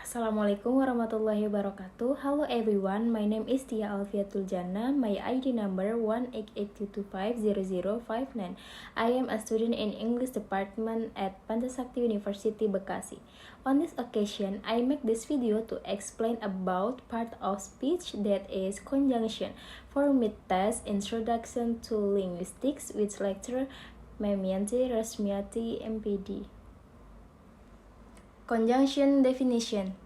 Assalamualaikum warahmatullahi wabarakatuh. Hello everyone, my name is Tya alfiatul janah. My ID number 18822500059. I am a student in English department at Pantasakti University Bekasi. On this occasion, I make this video to explain about part of speech that is conjunction for mid-test Introduction to Linguistics with lecturer Memianti Rasmiati MPD. Conjunction definition.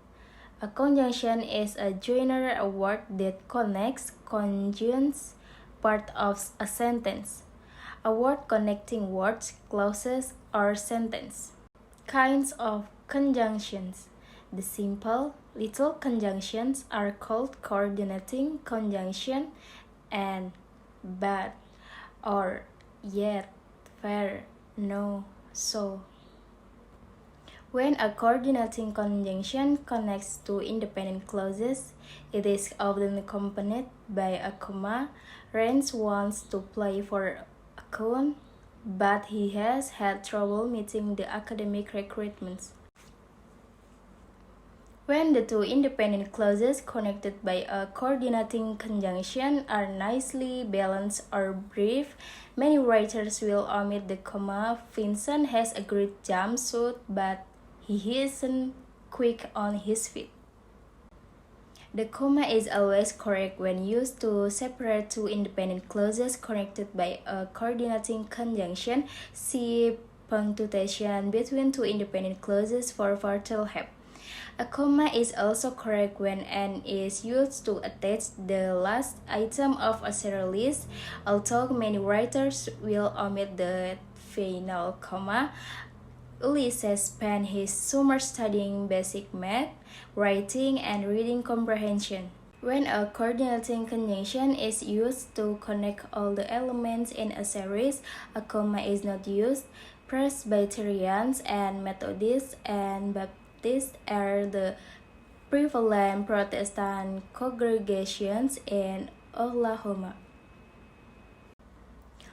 A conjunction is a general word that connects, conjuncts part of a sentence. A word connecting words, clauses, or sentence. Kinds of conjunctions. The simple, little conjunctions are called coordinating conjunction and but, or, yet, fair, no, so. When a coordinating conjunction connects two independent clauses, it is often accompanied by a comma. Rance wants to play for a clown, but he has had trouble meeting the academic requirements. When the two independent clauses connected by a coordinating conjunction are nicely balanced or brief, many writers will omit the comma. Vincent has a great jumpsuit, but he isn't quick on his feet. The comma is always correct when used to separate two independent clauses connected by a coordinating conjunction. See punctuation between two independent clauses for further help. A comma is also correct when "and" is used to attach the last item of a serial list, although many writers will omit the final comma. Ulysses spent his summer studying basic math, writing, and reading comprehension. When a coordinating conjunction is used to connect all the elements in a series, a comma is not used. Presbyterians and Methodists and Baptists are the prevalent Protestant congregations in Oklahoma.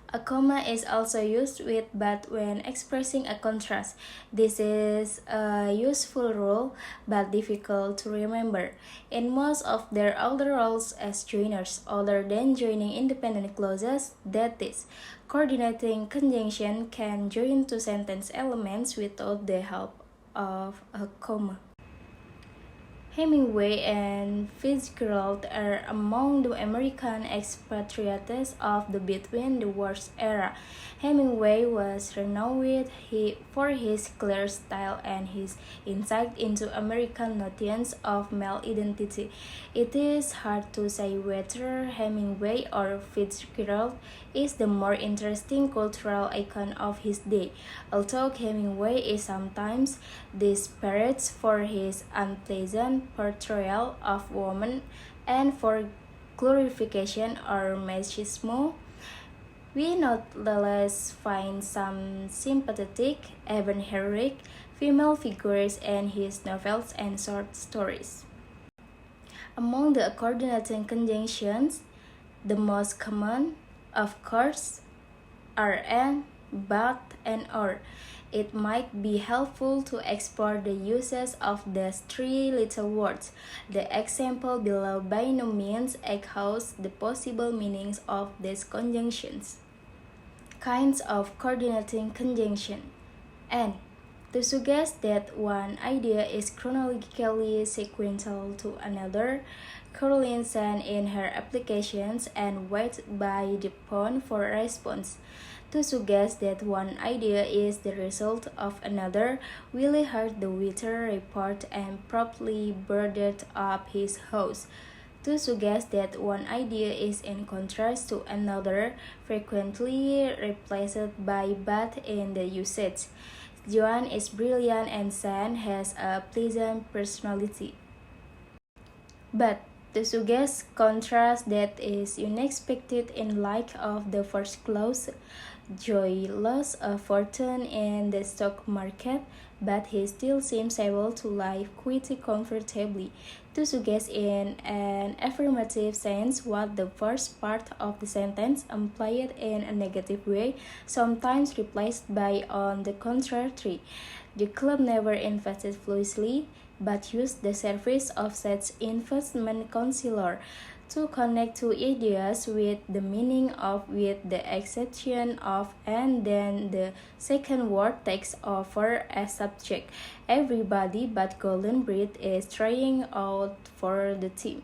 A comma is also used with but when expressing a contrast. This is a useful rule, but difficult to remember. In most of their other roles as joiners, other than joining independent clauses, that is, coordinating conjunction can join two sentence elements without the help of a comma. Hemingway and Fitzgerald are among the American expatriates of the between the wars era. Hemingway was renowned for his clear style and his insight into American notions of male identity. It is hard to say whether Hemingway or Fitzgerald is the more interesting cultural icon of his day, although Hemingway is sometimes disparaged for his unpleasant portrayal of women and for glorification or machismo. We nonetheless find some sympathetic, even heroic, female figures in his novels and short stories. Among the coordinating conjunctions, the most common, of course, are "and", "but", and "or". It might be helpful to explore the uses of these three little words. The example below by no means echoes the possible meanings of these conjunctions. Kinds of coordinating conjunction. And to suggest that one idea is chronologically sequential to another, Caroline Sand in her applications and waits by the phone for a response. To suggest that one idea is the result of another, Willie heard the weather report and promptly boarded up his house. To suggest that one idea is in contrast to another, frequently replaced by "but" in the usage. Joan is brilliant and Sand has a pleasant personality. But to suggest contrast that is unexpected in light of the first clause, Joy lost a fortune in the stock market, but he still seems able to live quite comfortably. To suggest in an affirmative sense what the first part of the sentence implied in a negative way, sometimes replaced by "on the contrary." The club never invested foolishly. but use the service of such investment counselor to connect two ideas with the meaning of, with the exception of, and then the second word takes over as subject. Everybody but Golden Breed is trying out for the team.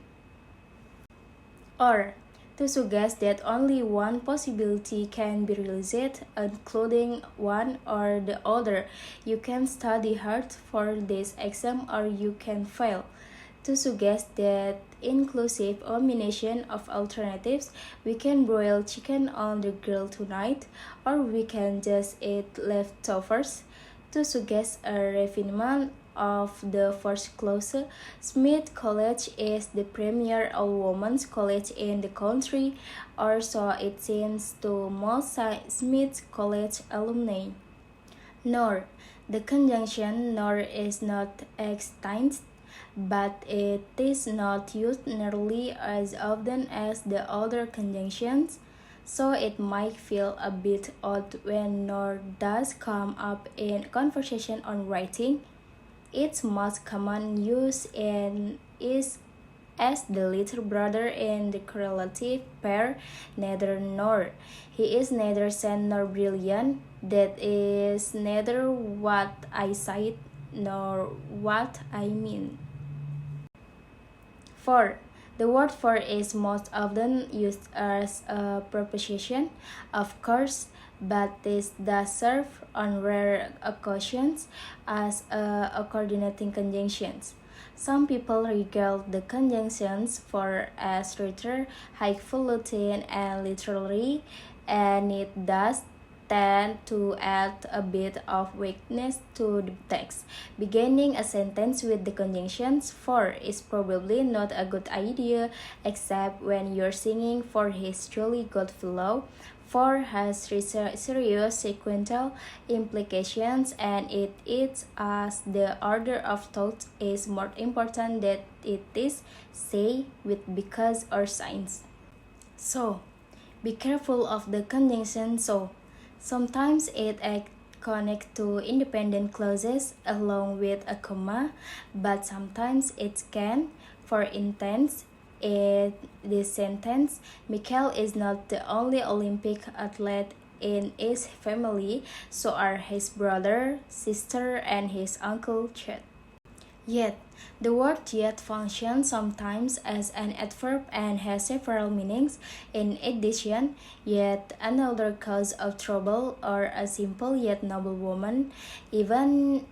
Or to suggest that only one possibility can be realized, including one or the other. You can study hard for this exam or you can fail. To suggest that inclusive combination of alternatives, we can broil chicken on the grill tonight, or we can just eat leftovers. To suggest a refinement of the first clause, Smith College is the premier all-women's college in the country, or so it seems to most Smith College alumni. Nor, the conjunction nor is not extinct, but it is not used nearly as often as the other conjunctions, so it might feel a bit odd when nor does come up in conversation on writing. Its most common use is as the little brother in the correlative pair neither nor. He is neither sane nor brilliant. That is neither what I said nor what I mean. 4. The word for is most often used as a preposition, of course, but this does serve on rare occasions as a coordinating conjunctions. Some people regard the conjunctions for as rather highfalutin and literary, and it does tend to add a bit of weakness to the text. Beginning a sentence with the conjunctions for is probably not a good idea, except when you're singing for his jolly good fellow. For has serious sequential implications, and it is as the order of thought is more important than it is, say, with because or signs. So, be careful of the conjunction so. Sometimes it connects to independent clauses along with a comma, but sometimes it can. For instance, in this sentence, Michael is not the only Olympic athlete in his family, so are his brother, sister, and his uncle Chet. Yet, the word yet functions sometimes as an adverb and has several meanings. In addition, yet another cause of trouble, or a simple yet noble woman, even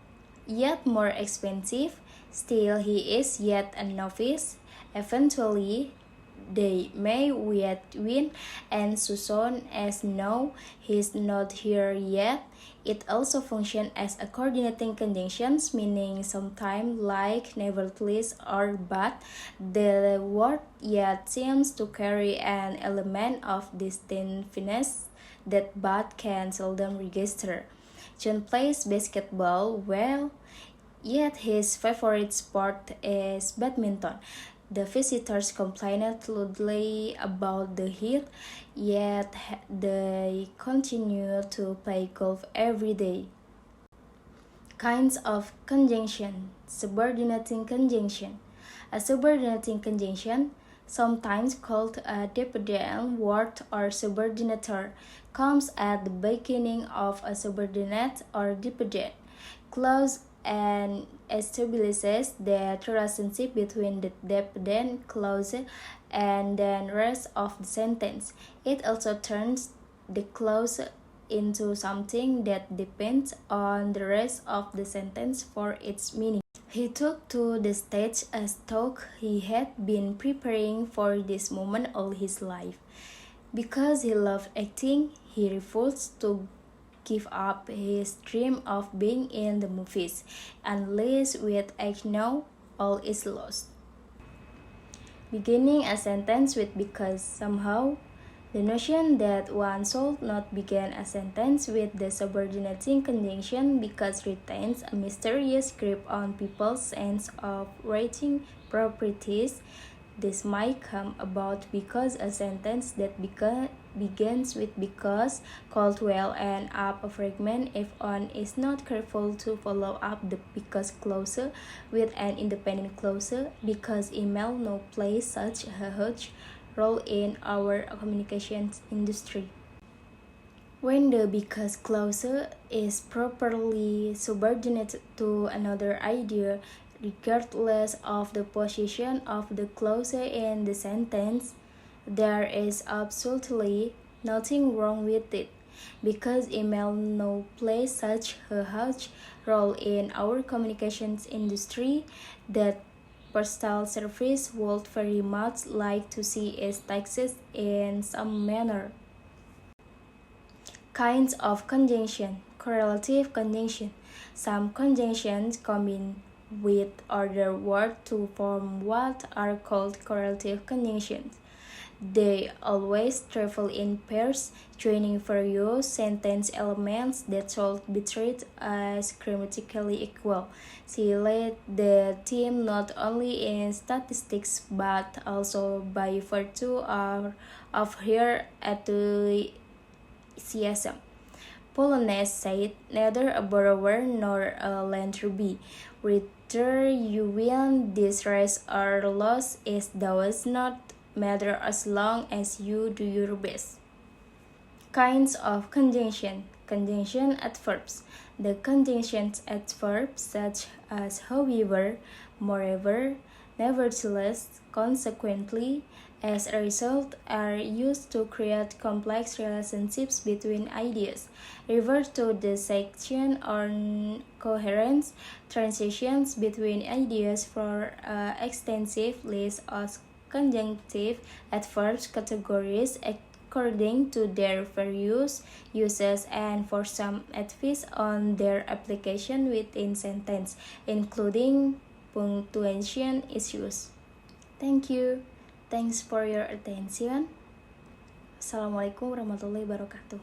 yet more expensive. Still, he is yet a novice. Eventually, they may yet win, and so soon as no, he's not here yet. It also functions as a coordinating conjunctions, meaning sometime like nevertheless or but. The word yet seems to carry an element of distinctness that but can seldom register. John plays basketball well, yet his favorite sport is badminton. The visitors complained loudly about the heat, yet they continue to play golf every day. Kinds of conjunction. Subordinating conjunction. A subordinating conjunction, sometimes called a dependent word or subordinator, comes at the beginning of a subordinate or dependent clause and establishes the relationship between the dependent clause and the rest of the sentence. It also turns the clause into something that depends on the rest of the sentence for its meaning. He took to the stage as though he had been preparing for this moment all his life. Because he loved acting, he refused to give up his dream of being in the movies, unless with age now, all is lost. Beginning a sentence with because somehow, the notion that one should not begin a sentence with the subordinating conjunction because retains a mysterious grip on people's sense of writing properties. This might come about because a sentence that begins with because, called well and up a fragment if one is not careful to follow up the because clause with an independent clause, because email now plays such a huge role in our communications industry. When the because clause is properly subordinated to another idea, regardless of the position of the clause in the sentence, there is absolutely nothing wrong with it, because email now plays such a huge role in our communications industry that postal service would very much like to see it taxed in some manner. Kinds of conjunction. Correlative conjunction. Some conjunctions combine with other words to form what are called correlative conjunctions. They always travel in pairs, joining various sentence elements that should be treated as grammatically equal. She led the team not only in statistics but also by virtue of her enthusiasm. Polonaise said, neither a borrower nor a lender be. Whether you win this race or lose, it does not matter as long as you do your best. Kinds of conjunction. Conjunction adverbs. The conjunctions adverbs such as however, moreover, nevertheless, consequently, as a result, are used to create complex relationships between ideas. Refer to the section on coherence, transitions between ideas for an extensive list of conjunctive adverbs categories according to their various uses, and for some advice on their application within sentence, including punctuation issues. Thank you. Thanks for your attention. Assalamualaikum warahmatullahi wabarakatuh.